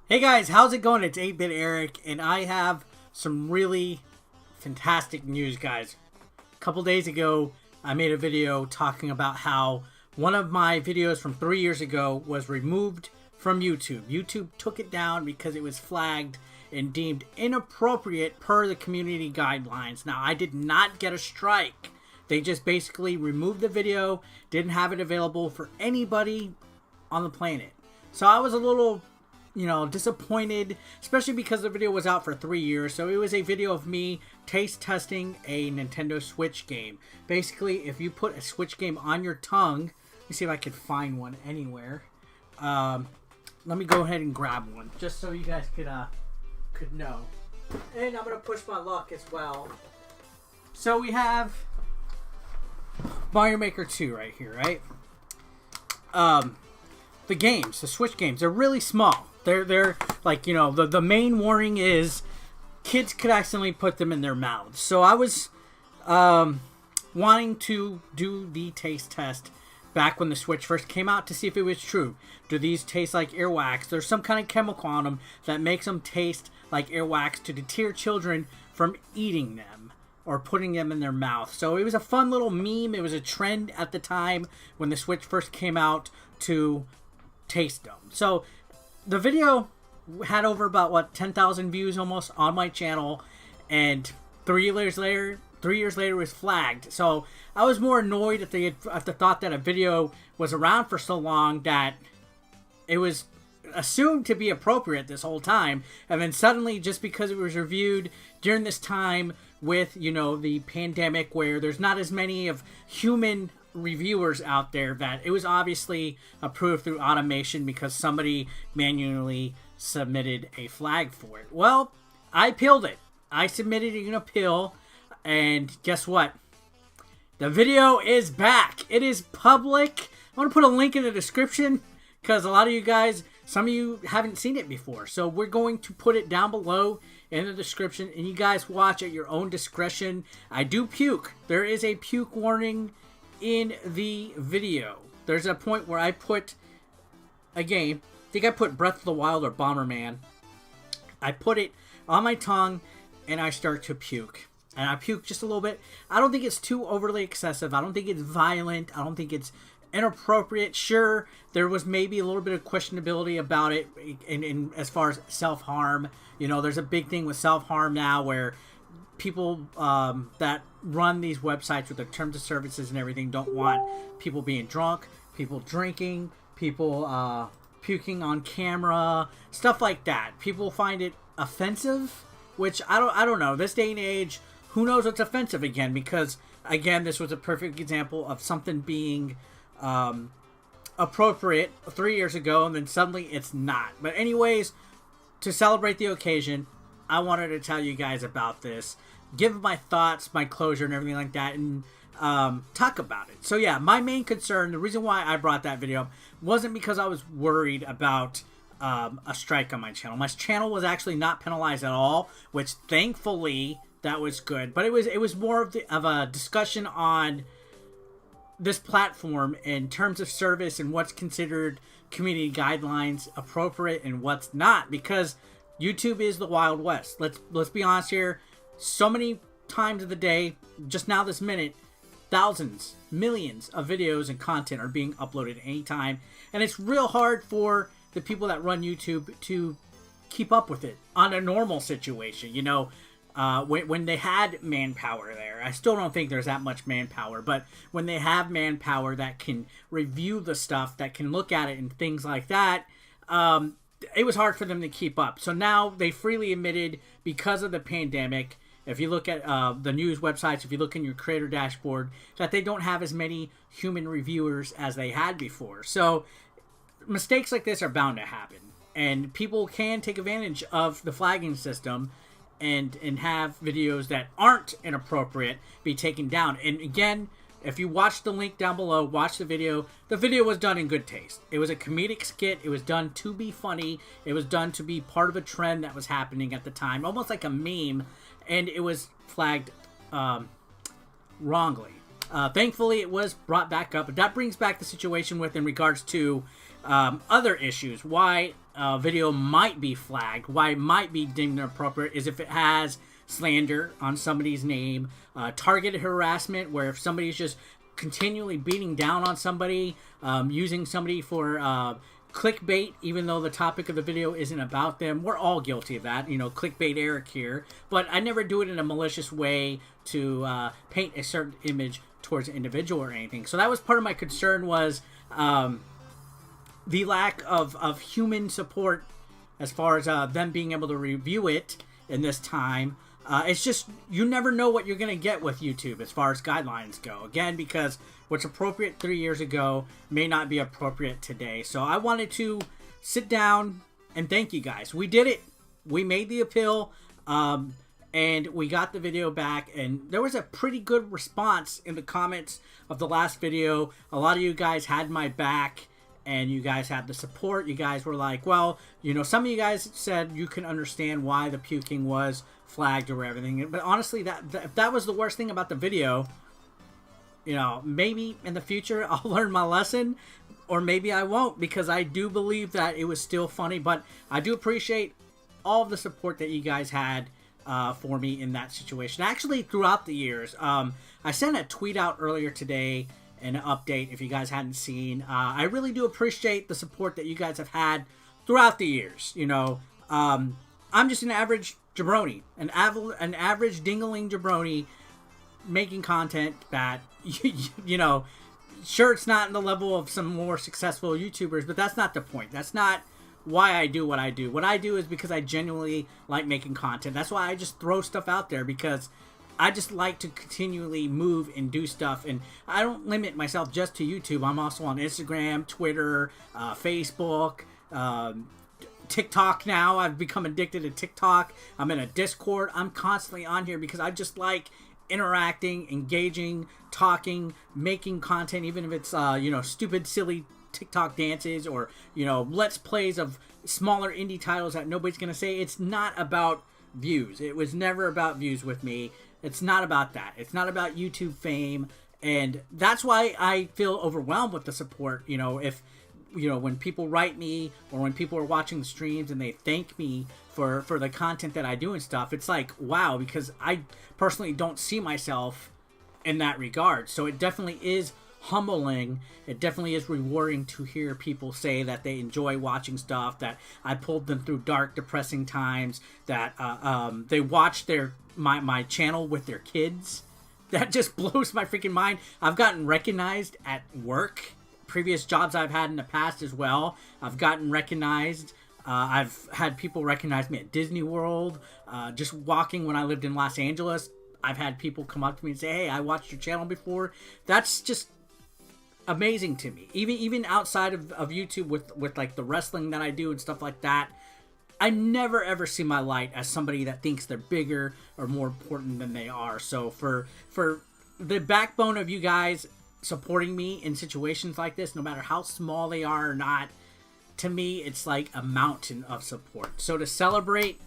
Hey guys, how's it going? It's 8-Bit Eric, and I have some really fantastic news, guys. A couple days ago, I made a video talking about how one of my videos from 3 years ago was removed from YouTube. YouTube took it down because it was flagged and deemed inappropriate per the community guidelines. Now, I did not get a strike. They just basically removed the video, didn't have it available for anybody on the planet. So I was a little disappointed, especially because the video was out for 3 years. So it was a video of me taste testing a Nintendo Switch game. Basically, if you put a Switch game on your tongue, let me see if I can find one anywhere. Let me go ahead and grab one, just so you guys could know. And I'm gonna push my luck as well. So we have Mario Maker 2 right here, right? The games, the Switch games, they're really small. They're like, the main warning is kids could accidentally put them in their mouths. So I was wanting to do the taste test back when the Switch first came out to see if it was true. Do these taste like earwax? There's some kind of chemical on them that makes them taste like earwax to deter children from eating them or putting them in their mouth. So it was a fun little meme. It was a trend at the time when the Switch first came out to taste them. So the video had over about 10,000 views almost on my channel, and 3 years later it was flagged. So I was more annoyed at the thought that a video was around for so long that it was assumed to be appropriate this whole time, and then suddenly, just because it was reviewed during this time with the pandemic, where there's not as many of human reviewers out there, that it was obviously approved through automation because somebody manually submitted a flag for it. Well, I appealed it. I submitted an appeal, and guess what? The video is back. It is public. I want to put a link in the description because a lot of you guys, some of you haven't seen it before. So we're going to put it down below in the description, and you guys watch at your own discretion. I do puke. There is a puke warning in the video. There's a point where I put a game, I think I put Breath of the Wild or Bomberman. I put it on my tongue and I start to puke. And I puke just a little bit. I don't think it's too overly excessive. I don't think it's violent. I don't think it's inappropriate. Sure, there was maybe a little bit of questionability about it in as far as self-harm. There's a big thing with self-harm now where people that run these websites with their terms of services and everything don't want people being drunk, people drinking, people puking on camera, stuff like that. People find it offensive, which I don't know. This day and age, who knows what's offensive again? Because again, this was a perfect example of something being appropriate 3 years ago, and then suddenly it's not. But anyways, to celebrate the occasion, I wanted to tell you guys about this, give my thoughts, my closure, and everything like that, and talk about it. So yeah, my main concern, the reason why I brought that video up, wasn't because I was worried about a strike on my channel. My channel was actually not penalized at all, which thankfully that was good. But it was more of a discussion on this platform in terms of service and what's considered community guidelines appropriate and what's not, because YouTube is the Wild West. Let's be honest here. So many times of the day, just now this minute, thousands, millions of videos and content are being uploaded at any time. And it's real hard for the people that run YouTube to keep up with it on a normal situation. When they had manpower there. I still don't think there's that much manpower, but when they have manpower that can review the stuff, that can look at it and things like that, it was hard for them to keep up. So now they freely admitted, because of the pandemic, if you look at the news websites, if you look in your creator dashboard, that they don't have as many human reviewers as they had before. So mistakes like this are bound to happen, and people can take advantage of the flagging system and have videos that aren't inappropriate be taken down. And again, if you watch the link down below, watch the video was done in good taste. It was a comedic skit. It was done to be funny. It was done to be part of a trend that was happening at the time, almost like a meme, and it was flagged wrongly. Thankfully, it was brought back up, but that brings back the situation in regards to Other issues, why a video might be flagged, why it might be deemed inappropriate, is if it has slander on somebody's name, targeted harassment, where if somebody's just continually beating down on somebody, using somebody for clickbait, even though the topic of the video isn't about them. We're all guilty of that, clickbait Eric here, but I never do it in a malicious way to paint a certain image towards an individual or anything. So that was part of my concern, was the lack of human support as far as them being able to review it in this time. It's just, you never know what you're going to get with YouTube as far as guidelines go. Again, because what's appropriate 3 years ago may not be appropriate today. So I wanted to sit down and thank you guys. We did it. We made the appeal, and we got the video back. And there was a pretty good response in the comments of the last video. A lot of you guys had my back, and you guys had the support. You guys were like, well, some of you guys said you can understand why the puking was flagged or everything. But honestly, that was the worst thing about the video. Maybe in the future I'll learn my lesson, or maybe I won't, because I do believe that it was still funny. But I do appreciate all of the support that you guys had for me in that situation. Actually, throughout the years, I sent a tweet out earlier today, an update, if you guys hadn't seen. I really do appreciate the support that you guys have had throughout the years. I'm just an average jabroni, an average dingling jabroni, making content that, sure, it's not in the level of some more successful YouTubers, but that's not the point. That's not why I do what I do. What I do is because I genuinely like making content. That's why I just throw stuff out there, because I just like to continually move and do stuff. And I don't limit myself just to YouTube. I'm also on Instagram, Twitter, Facebook, TikTok now. I've become addicted to TikTok. I'm in a Discord. I'm constantly on here because I just like interacting, engaging, talking, making content, even if it's, stupid, silly TikTok dances or, let's plays of smaller indie titles that nobody's going to say. It's not about views. It was never about views with me. It's not about that. It's not about YouTube fame. And that's why I feel overwhelmed with the support. If when people write me, or when people are watching the streams and they thank me for the content that I do and stuff, it's like, wow, because I personally don't see myself in that regard. So it definitely is humbling. It definitely is rewarding to hear people say that they enjoy watching stuff, that I pulled them through dark, depressing times, that they watch my channel with their kids. That just blows my freaking mind. I've gotten recognized at work. Previous jobs I've had in the past as well, I've gotten recognized. I've had people recognize me at Disney World. Just walking when I lived in Los Angeles, I've had people come up to me and say, hey, I watched your channel before. That's just amazing to me. Even outside of YouTube with like the wrestling that I do and stuff like that, I never ever see my light as somebody that thinks they're bigger or more important than they are. So for the backbone of you guys supporting me in situations like this, no matter how small they are or not, to me, it's like a mountain of support. So to celebrate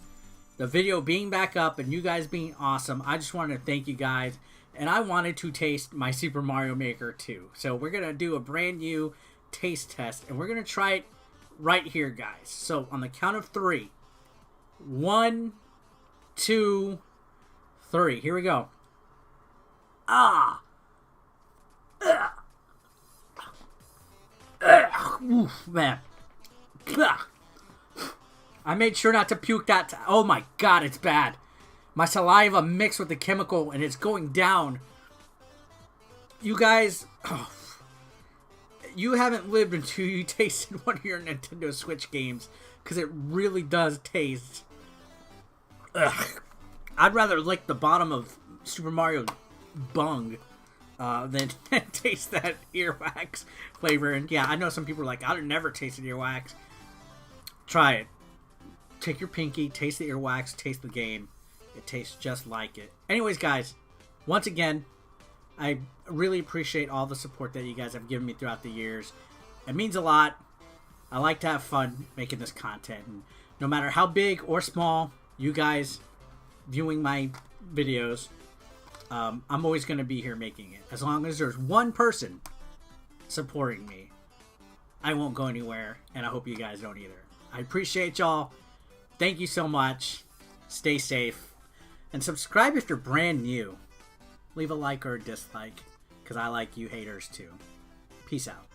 the video being back up and you guys being awesome, I just wanted to thank you guys. And I wanted to taste my Super Mario Maker 2. So we're going to do a brand new taste test. And we're going to try it right here, guys. So on the count of 3. 1, 2, 3. Here we go. Ah! Oof, man. I made sure not to puke that. Oh my god, it's bad. My saliva mixed with the chemical and it's going down. You guys, you haven't lived until you tasted one of your Nintendo Switch games, because it really does taste. Ugh. I'd rather lick the bottom of Super Mario Bung than taste that earwax flavor. And yeah, I know some people are like, I've never tasted earwax. Try it. Take your pinky, taste the earwax, taste the game. It tastes just like it. Anyways, guys, once again, I really appreciate all the support that you guys have given me throughout the years. It means a lot. I like to have fun making this content. And no matter how big or small you guys viewing my videos, I'm always going to be here making it. As long as there's one person supporting me, I won't go anywhere, and I hope you guys don't either. I appreciate y'all. Thank you so much. Stay safe. And subscribe if you're brand new. Leave a like or a dislike, because I like you haters too. Peace out.